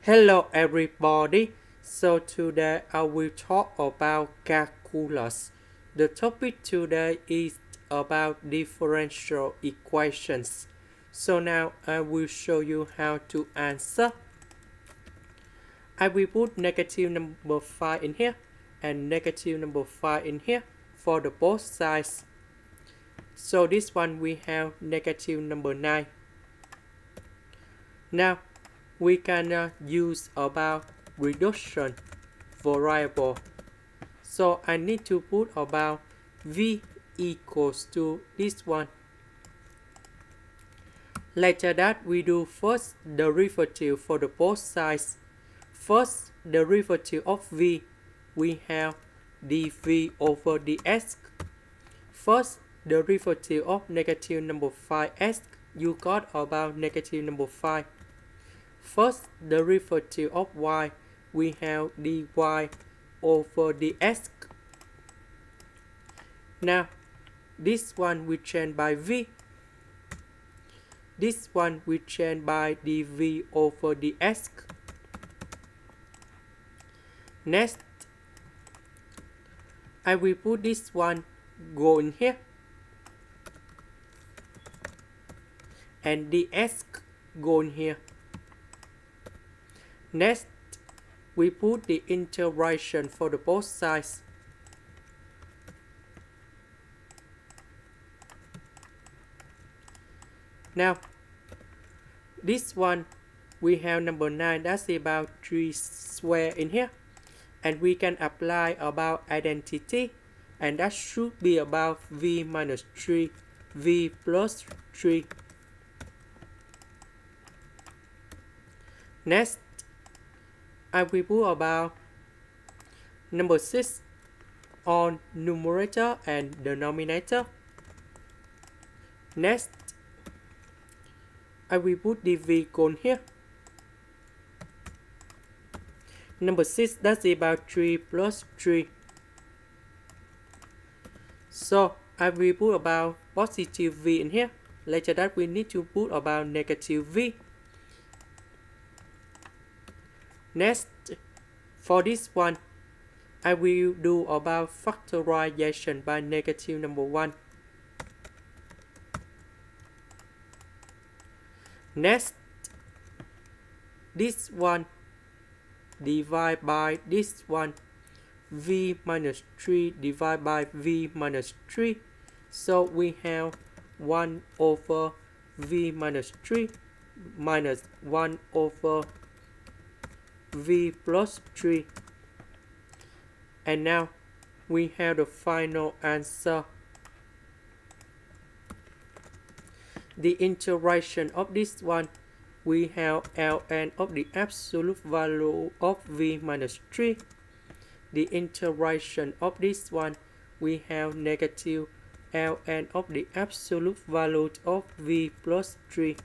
Hello everybody. So today I will talk about calculus. The topic today is about differential equations. So now I will show you how to answer. I will put negative number 5 in here and negative number 5 in here for the both sides. So this one we have negative number 9. Now we can use about reduction variable. So I need to put about v equals to this one. Later that we do first derivative for the both sides. First derivative of v, we have dv over dx. First derivative of negative number 5x, you got about negative number 5. First derivative of y, we have dy over dx. Now, this one we change by v. This one we change by dv over dx. Next, I will put this one go in here. And dx go in here. Next, we put the integration for the both sides. Now, this one, we have number 9, that's about 3 square in here. And we can apply about identity. And that should be about v minus 3, v plus 3. Next, I will put about number 6 on numerator and denominator. Next, I will put dv on here. Number 6, that's about 3 plus 3. So, I will put about positive v in here. Later that we need to put about negative v. Next, for this one, I will do about factorization by negative number 1. Next, this one divide by this one, v minus 3 divided by v minus 3. So we have 1 over v minus 3 minus 1 over v plus 3. And now we have the final answer. The integration of this one, we have ln of the absolute value of v minus 3. The integration of this one, we have negative ln of the absolute value of v plus 3.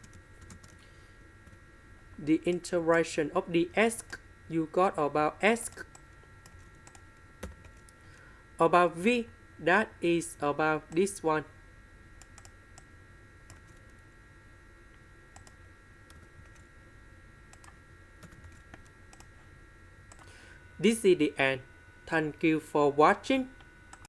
The integration of the s, you got about s. About v, that is about this one. This is the end. Thank you for watching.